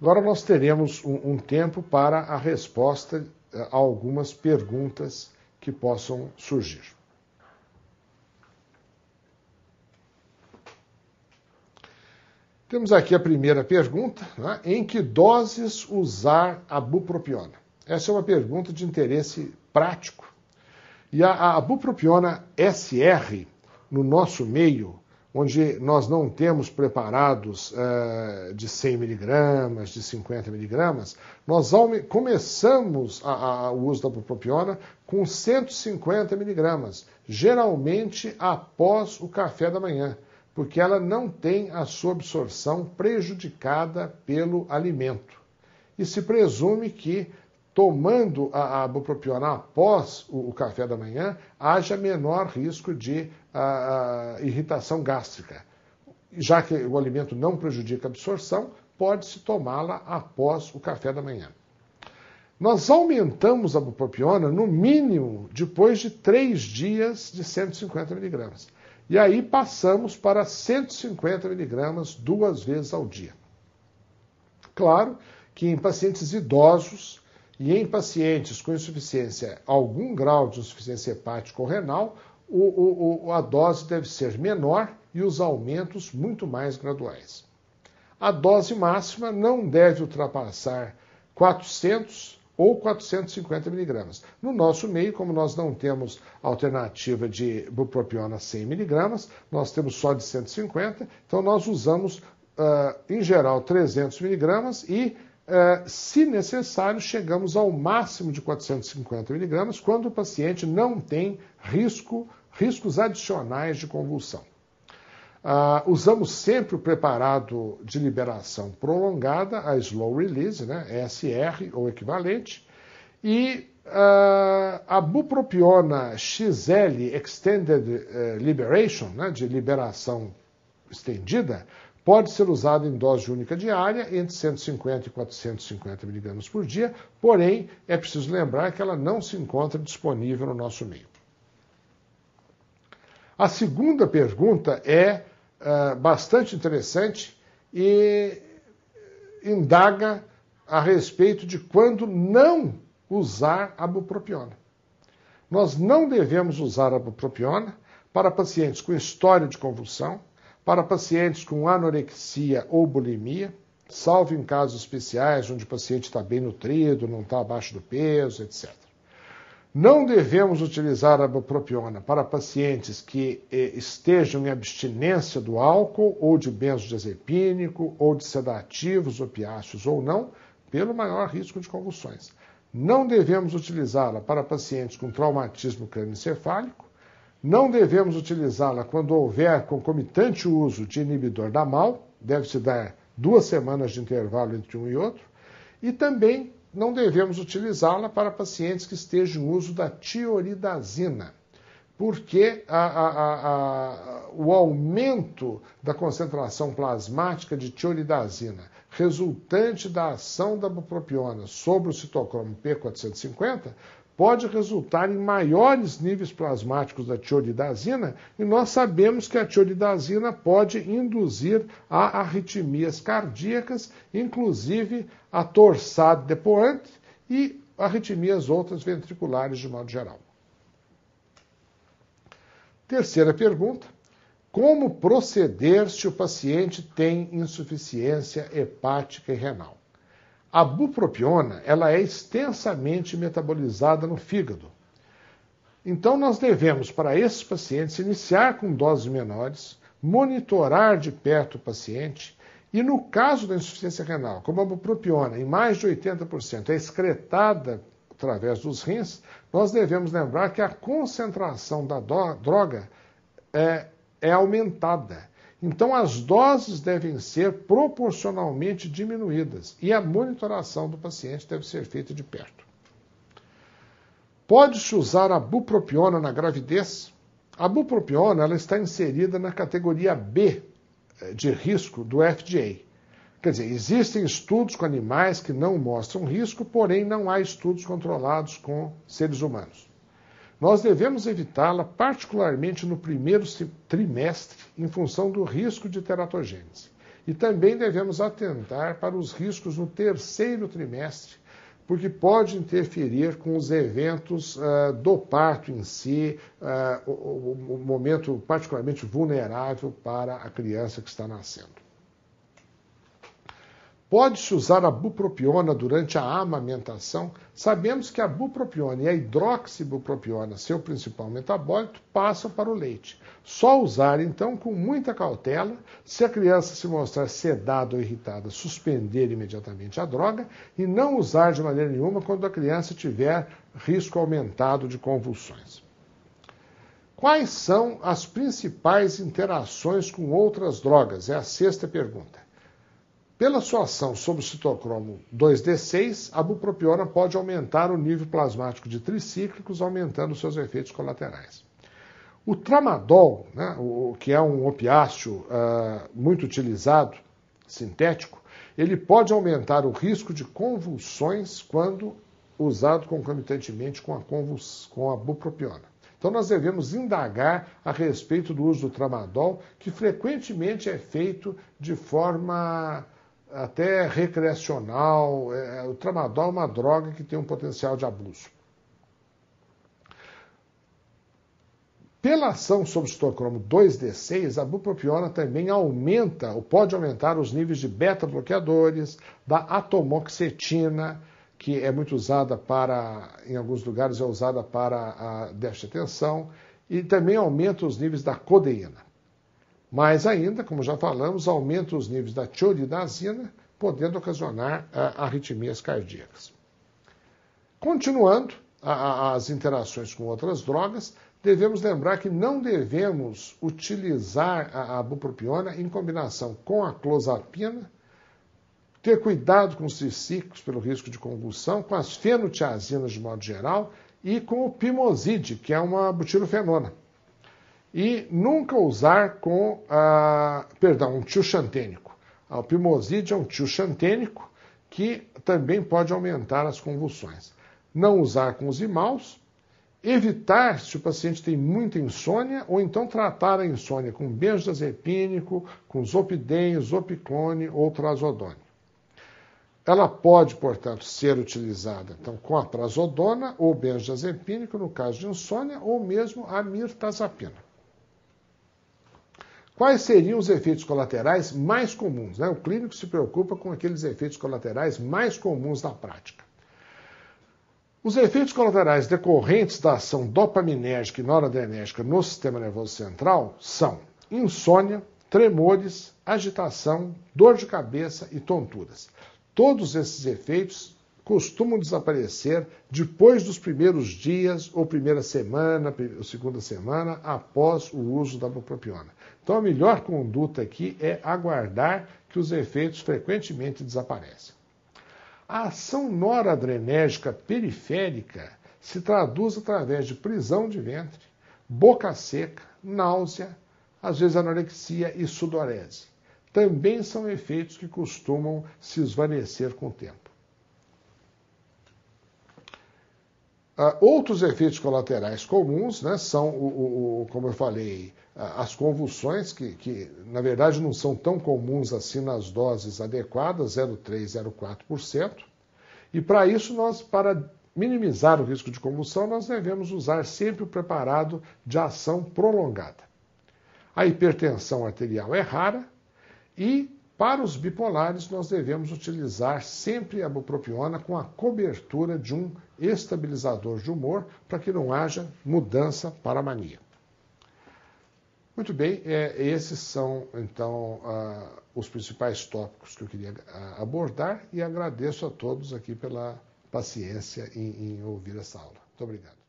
Agora nós teremos um tempo para a resposta a algumas perguntas que possam surgir. Temos aqui a primeira pergunta, né? Em que doses usar a bupropiona? Essa é uma pergunta de interesse prático. E a bupropiona SR, no nosso meio, onde nós não temos preparados de 100 miligramas, de 50 miligramas, nós começamos o uso da bupropiona com 150 miligramas, geralmente após o café da manhã, porque ela não tem a sua absorção prejudicada pelo alimento. E se presume que, tomando a bupropiona após o café da manhã, haja menor risco de irritação gástrica. Já que o alimento não prejudica a absorção, pode-se tomá-la após o café da manhã. Nós aumentamos a bupropiona, no mínimo, depois de 3 dias de 150 miligramas. E aí passamos para 150 miligramas 2 vezes ao dia. Claro que em pacientes idosos e em pacientes com insuficiência, algum grau de insuficiência hepática ou renal, a dose deve ser menor e os aumentos muito mais graduais. A dose máxima não deve ultrapassar 400 ou 450 miligramas. No nosso meio, como nós não temos alternativa de bupropiona 100 miligramas, nós temos só de 150, então nós usamos, em geral, 300 miligramas e, se necessário, chegamos ao máximo de 450 miligramas quando o paciente não tem riscos adicionais de convulsão. Usamos sempre o preparado de liberação prolongada, a slow release, né, SR ou equivalente, e a bupropiona XL Extended Liberation, né, de liberação estendida, pode ser usada em dose única diária, entre 150 e 450 miligramas por dia, porém, é preciso lembrar que ela não se encontra disponível no nosso meio. A segunda pergunta é bastante interessante e indaga a respeito de quando não usar a bupropiona. Nós não devemos usar a bupropiona para pacientes com história de convulsão, para pacientes com anorexia ou bulimia, salvo em casos especiais onde o paciente está bem nutrido, não está abaixo do peso, etc. Não devemos utilizar a bupropiona para pacientes que estejam em abstinência do álcool ou de benzodiazepínico ou de sedativos, opiáceos ou não, pelo maior risco de convulsões. Não devemos utilizá-la para pacientes com traumatismo crânioencefálico. Não devemos utilizá-la quando houver concomitante uso de inibidor da MAO, deve-se dar 2 semanas de intervalo entre um e outro, e também não devemos utilizá-la para pacientes que estejam em uso da tioridazina, porque o aumento da concentração plasmática de tioridazina resultante da ação da bupropiona sobre o citocromo P450 pode resultar em maiores níveis plasmáticos da tioridazina, e nós sabemos que a tioridazina pode induzir a arritmias cardíacas, inclusive a torsade depoante e arritmias outras ventriculares de modo geral. Terceira pergunta: como proceder se o paciente tem insuficiência hepática e renal? A bupropiona, ela é extensamente metabolizada no fígado. Então, nós devemos, para esses pacientes, iniciar com doses menores, monitorar de perto o paciente e, no caso da insuficiência renal, como a bupropiona, em mais de 80%, é excretada através dos rins, nós devemos lembrar que a concentração da droga é aumentada. Então, as doses devem ser proporcionalmente diminuídas e a monitoração do paciente deve ser feita de perto. Pode-se usar a bupropiona na gravidez? A bupropiona ela está inserida na categoria B de risco do FDA. Quer dizer, existem estudos com animais que não mostram risco, porém não há estudos controlados com seres humanos. Nós devemos evitá-la, particularmente no primeiro trimestre, em função do risco de teratogênese. E também devemos atentar para os riscos no terceiro trimestre, porque pode interferir com os eventos do parto em si, o momento particularmente vulnerável para a criança que está nascendo. Pode-se usar a bupropiona durante a amamentação? Sabemos que a bupropiona e a hidroxibupropiona, seu principal metabólito, passam para o leite. Só usar, então, com muita cautela. Se a criança se mostrar sedada ou irritada, suspender imediatamente a droga e não usar de maneira nenhuma quando a criança tiver risco aumentado de convulsões. Quais são as principais interações com outras drogas? É a sexta pergunta. Pela sua ação sobre o citocromo 2D6, a bupropiona pode aumentar o nível plasmático de tricíclicos, aumentando seus efeitos colaterais. O tramadol, né, que é um opiáceo muito utilizado, sintético, ele pode aumentar o risco de convulsões quando usado concomitantemente com a bupropiona. Então nós devemos indagar a respeito do uso do tramadol, que frequentemente é feito de forma até recreacional. O tramadol é uma droga que tem um potencial de abuso. Pela ação sobre o citocromo 2D6, a bupropiona também aumenta, ou pode aumentar, os níveis de beta-bloqueadores, da atomoxetina, que é muito usada em alguns lugares é usada para a déficit de atenção, e também aumenta os níveis da codeína. Mais ainda, como já falamos, aumenta os níveis da tioridazina, podendo ocasionar arritmias cardíacas. Continuando as interações com outras drogas, devemos lembrar que não devemos utilizar a bupropiona em combinação com a clozapina, ter cuidado com os tricíclicos pelo risco de convulsão, com as fenotiazinas de modo geral e com o pimoside, que é uma butirofenona. E nunca usar com um tioxantênico. O pimoside é um tioxantênico que também pode aumentar as convulsões. Não usar com os imaus, evitar se o paciente tem muita insônia, ou então tratar a insônia com benzodiazepínico, com zolpidem, zopiclone ou trazodone. Ela pode, portanto, ser utilizada então, com a trazodona ou benzodiazepínico no caso de insônia, ou mesmo a mirtazapina. Quais seriam os efeitos colaterais mais comuns? O clínico se preocupa com aqueles efeitos colaterais mais comuns na prática. Os efeitos colaterais decorrentes da ação dopaminérgica e noradrenérgica no sistema nervoso central são insônia, tremores, agitação, dor de cabeça e tonturas. Todos esses efeitos costumam desaparecer depois dos primeiros dias ou primeira semana, ou segunda semana, após o uso da bupropiona. Então a melhor conduta aqui é aguardar que os efeitos frequentemente desaparecem. A ação noradrenérgica periférica se traduz através de prisão de ventre, boca seca, náusea, às vezes anorexia e sudorese. Também são efeitos que costumam se esvanecer com o tempo. Outros efeitos colaterais comuns, são, como eu falei, as convulsões, que na verdade não são tão comuns assim nas doses adequadas, 0,3%, 0,4%. E para isso, para minimizar o risco de convulsão, nós devemos usar sempre o preparado de ação prolongada. A hipertensão arterial é rara e, para os bipolares, nós devemos utilizar sempre a bupropiona com a cobertura de um estabilizador de humor para que não haja mudança para a mania. Muito bem, esses são, então, os principais tópicos que eu queria abordar e agradeço a todos aqui pela paciência em ouvir essa aula. Muito obrigado.